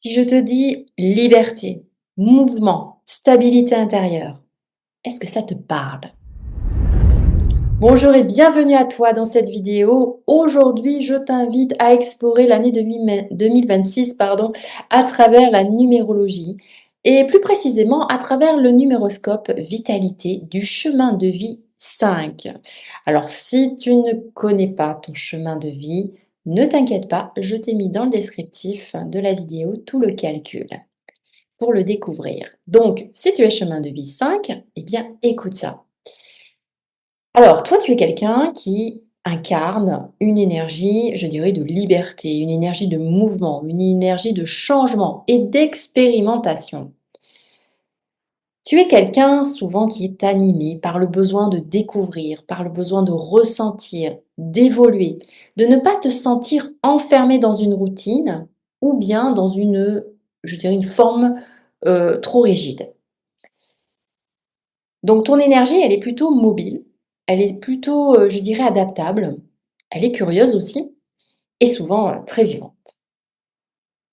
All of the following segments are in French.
Si je te dis liberté, mouvement, stabilité intérieure, est-ce que ça te parle? Bonjour et bienvenue à toi dans cette vidéo. Aujourd'hui, je t'invite à explorer l'année 2026 à travers la numérologie et plus précisément à travers le numéroscope Vitalité du chemin de vie 5. Alors, si tu ne connais pas ton chemin de vie, ne t'inquiète pas, je t'ai mis dans le descriptif de la vidéo tout le calcul pour le découvrir. Donc, si tu es chemin de vie 5, eh bien, écoute ça. Alors, toi, tu es quelqu'un qui incarne une énergie, je dirais, de liberté, une énergie de mouvement, une énergie de changement et d'expérimentation. Tu es quelqu'un souvent qui est animé par le besoin de découvrir, par le besoin de ressentir, d'évoluer, de ne pas te sentir enfermé dans une routine ou bien dans une, je dirais, une forme trop rigide. Donc ton énergie, elle est plutôt mobile, elle est plutôt, je dirais, adaptable, elle est curieuse aussi et souvent, très vivante.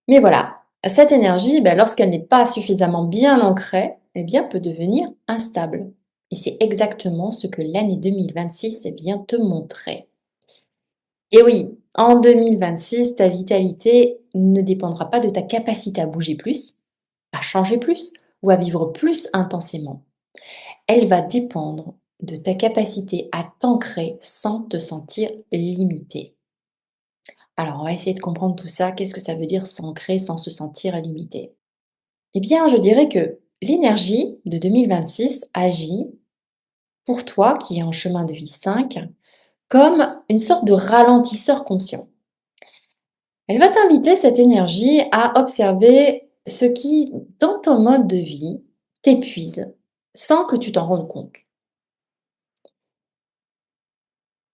Mais voilà, cette énergie, lorsqu'elle n'est pas suffisamment bien ancrée, eh bien, peut devenir instable. Et c'est exactement ce que l'année 2026 vient te montrer. Et oui, en 2026, ta vitalité ne dépendra pas de ta capacité à bouger plus, à changer plus ou à vivre plus intensément. Elle va dépendre de ta capacité à t'ancrer sans te sentir limité. Alors, on va essayer de comprendre tout ça. Qu'est-ce que ça veut dire s'ancrer sans se sentir limité? Eh bien, je dirais que l'énergie de 2026 agit pour toi qui est en chemin de vie 5 comme une sorte de ralentisseur conscient. Elle va t'inviter, cette énergie, à observer ce qui, dans ton mode de vie, t'épuise sans que tu t'en rendes compte.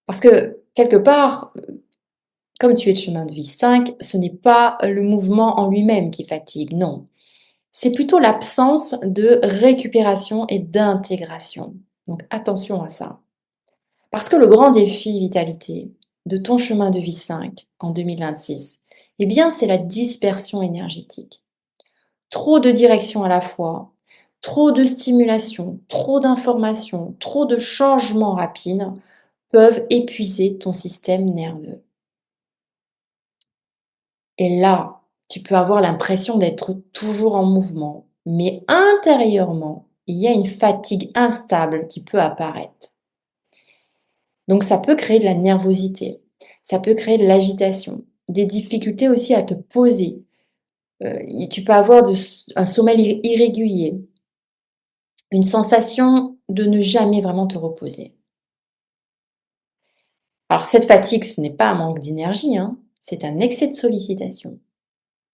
Parce que, quelque part, comme tu es de chemin de vie 5, ce n'est pas le mouvement en lui-même qui fatigue, non. C'est plutôt l'absence de récupération et d'intégration. Donc attention à ça. Parce que le grand défi vitalité de ton chemin de vie 5 en 2026, eh bien, c'est la dispersion énergétique. Trop de directions à la fois, trop de stimulation, trop d'informations, trop de changements rapides peuvent épuiser ton système nerveux. Et là, tu peux avoir l'impression d'être toujours en mouvement, mais intérieurement, il y a une fatigue instable qui peut apparaître. Donc ça peut créer de la nervosité, ça peut créer de l'agitation, des difficultés aussi à te poser. Tu peux avoir un sommeil irrégulier, une sensation de ne jamais vraiment te reposer. Alors cette fatigue, ce n'est pas un manque d'énergie, hein, c'est un excès de sollicitation.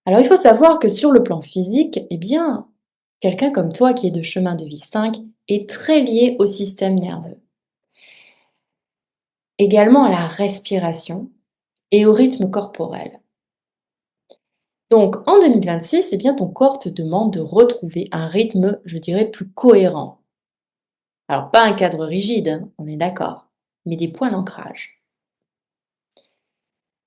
Alors il faut savoir que sur le plan physique, eh bien, quelqu'un comme toi qui est de chemin de vie 5 est très lié au système nerveux. Également à la respiration et au rythme corporel. Donc en 2026, eh bien, ton corps te demande de retrouver un rythme, je dirais, plus cohérent. Alors pas un cadre rigide, hein, on est d'accord, mais des points d'ancrage.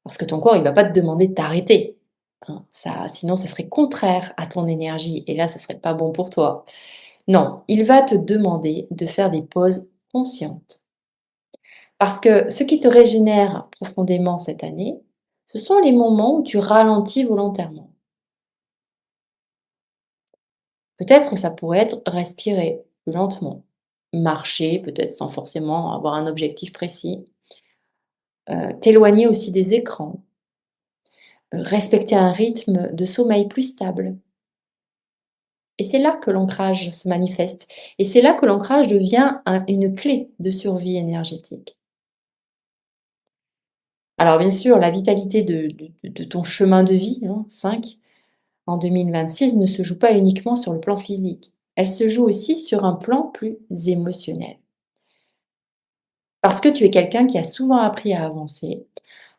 Parce que ton corps, il ne va pas te demander de t'arrêter, hein. Ça, sinon, ça serait contraire à ton énergie et là, ça ne serait pas bon pour toi. Non, il va te demander de faire des pauses conscientes. Parce que ce qui te régénère profondément cette année, ce sont les moments où tu ralentis volontairement. Peut-être ça pourrait être respirer plus lentement, marcher peut-être sans forcément avoir un objectif précis, t'éloigner aussi des écrans, respecter un rythme de sommeil plus stable. Et c'est là que l'ancrage se manifeste et c'est là que l'ancrage devient une clé de survie énergétique. Alors bien sûr, la vitalité de ton chemin de vie, hein, 5, en 2026 ne se joue pas uniquement sur le plan physique. Elle se joue aussi sur un plan plus émotionnel. Parce que tu es quelqu'un qui a souvent appris à avancer,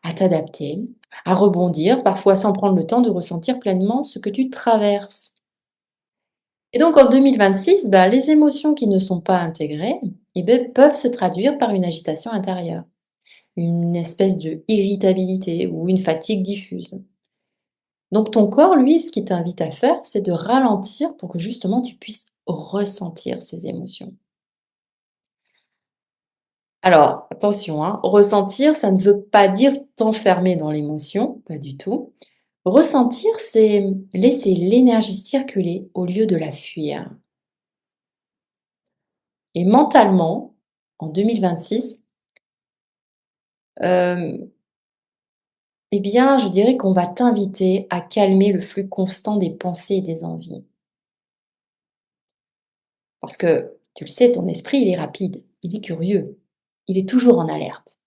à t'adapter, à rebondir, parfois sans prendre le temps de ressentir pleinement ce que tu traverses. Et donc en 2026, les émotions qui ne sont pas intégrées peuvent se traduire par une agitation intérieure, une espèce de irritabilité ou une fatigue diffuse. Donc ton corps, lui, ce qu'il t'invite à faire, c'est de ralentir pour que justement tu puisses ressentir ces émotions. Alors, attention, hein, ressentir, ça ne veut pas dire t'enfermer dans l'émotion, pas du tout. Ressentir, c'est laisser l'énergie circuler au lieu de la fuir. Et mentalement, en 2026, euh, eh bien, je dirais qu'on va t'inviter à calmer le flux constant des pensées et des envies. Parce que, tu le sais, ton esprit, il est rapide, il est curieux, il est toujours en alerte.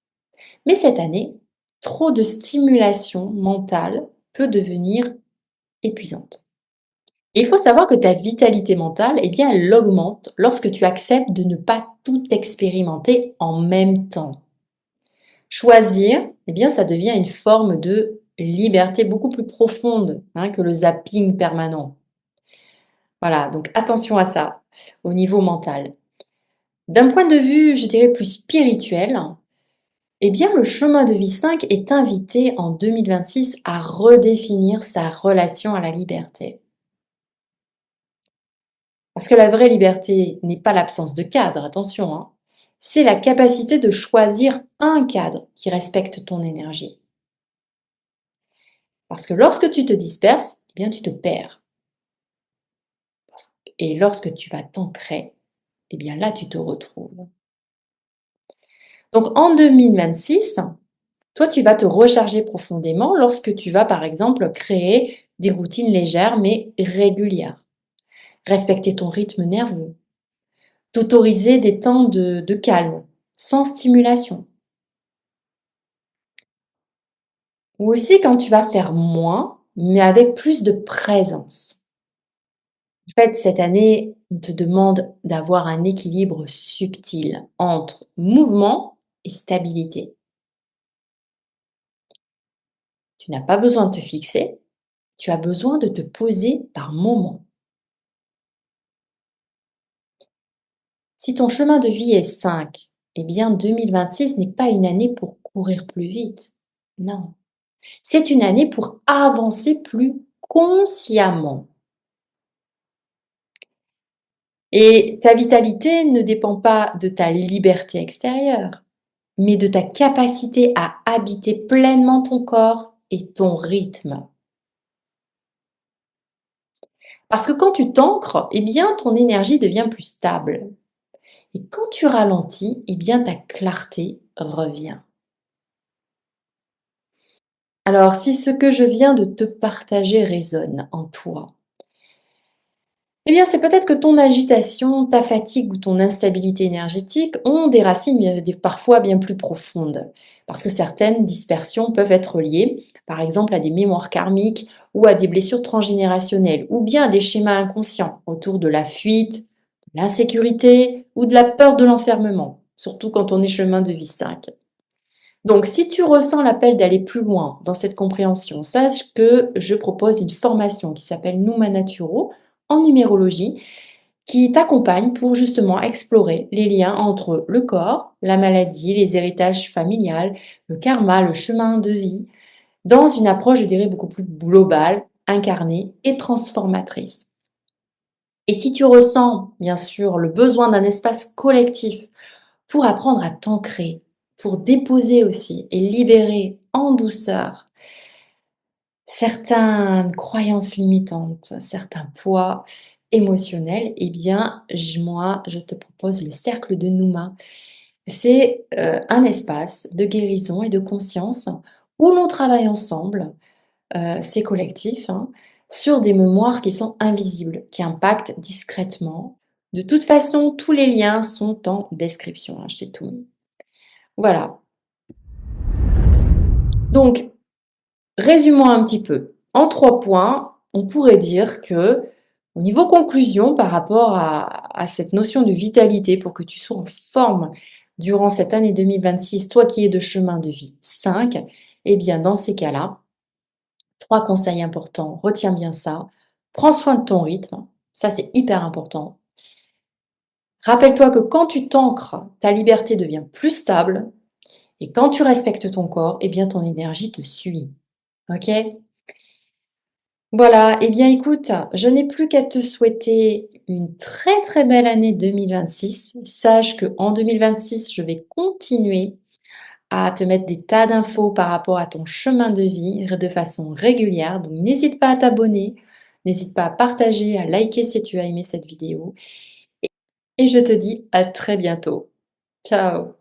Mais cette année, trop de stimulation mentale peut devenir épuisante. Et il faut savoir que ta vitalité mentale, eh bien, elle augmente lorsque tu acceptes de ne pas tout expérimenter en même temps. Choisir, eh bien, ça devient une forme de liberté beaucoup plus profonde, hein, que le zapping permanent. Voilà, donc attention à ça au niveau mental. D'un point de vue, je dirais, plus spirituel, eh bien, le chemin de vie 5 est invité en 2026 à redéfinir sa relation à la liberté. Parce que la vraie liberté n'est pas l'absence de cadre, attention, hein. C'est la capacité de choisir un cadre qui respecte ton énergie. Parce que lorsque tu te disperses, eh bien, tu te perds. Et lorsque tu vas t'ancrer, eh bien là, tu te retrouves. Donc en 2026, toi, tu vas te recharger profondément lorsque tu vas, par exemple, créer des routines légères mais régulières. Respecter ton rythme nerveux. T'autoriser des temps de calme, sans stimulation. Ou aussi quand tu vas faire moins, mais avec plus de présence. En fait, cette année, on te demande d'avoir un équilibre subtil entre mouvement et stabilité. Tu n'as pas besoin de te fixer, tu as besoin de te poser par moments. Si ton chemin de vie est 5, eh bien 2026 n'est pas une année pour courir plus vite. Non, c'est une année pour avancer plus consciemment. Et ta vitalité ne dépend pas de ta liberté extérieure, mais de ta capacité à habiter pleinement ton corps et ton rythme. Parce que quand tu t'ancres, eh bien ton énergie devient plus stable. Et quand tu ralentis, eh bien ta clarté revient. Alors, si ce que je viens de te partager résonne en toi, eh bien, c'est peut-être que ton agitation, ta fatigue ou ton instabilité énergétique ont des racines parfois bien plus profondes. Parce que certaines dispersions peuvent être liées, par exemple, à des mémoires karmiques ou à des blessures transgénérationnelles, ou bien à des schémas inconscients autour de la fuite, de l'insécurité ou de la peur de l'enfermement, surtout quand on est chemin de vie 5. Donc, si tu ressens l'appel d'aller plus loin dans cette compréhension, sache que je propose une formation qui s'appelle Numa Naturo en numérologie qui t'accompagne pour justement explorer les liens entre le corps, la maladie, les héritages familiales, le karma, le chemin de vie, dans une approche, je dirais, beaucoup plus globale, incarnée et transformatrice. Et si tu ressens, bien sûr, le besoin d'un espace collectif pour apprendre à t'ancrer, pour déposer aussi et libérer en douceur certaines croyances limitantes, certains poids émotionnels, eh bien, moi, je te propose le cercle de Nouma. C'est un espace de guérison et de conscience où l'on travaille ensemble, c'est collectif, hein, sur des mémoires qui sont invisibles, qui impactent discrètement. De toute façon, tous les liens sont en description, hein, je t'ai tout mis. Voilà. Donc, résumons un petit peu. En 3 points, on pourrait dire que, au niveau conclusion, par rapport à cette notion de vitalité, pour que tu sois en forme durant cette année 2026, toi qui es de chemin de vie 5, eh bien, dans ces cas-là, 3 conseils importants, retiens bien ça. Prends soin de ton rythme, ça c'est hyper important. Rappelle-toi que quand tu t'ancres, ta liberté devient plus stable et quand tu respectes ton corps, eh bien ton énergie te suit. OK? Voilà, eh bien écoute, je n'ai plus qu'à te souhaiter une très très belle année 2026. Sache qu'en 2026, je vais continuer à te mettre des tas d'infos par rapport à ton chemin de vie de façon régulière. Donc n'hésite pas à t'abonner, n'hésite pas à partager, à liker si tu as aimé cette vidéo. Et je te dis à très bientôt. Ciao!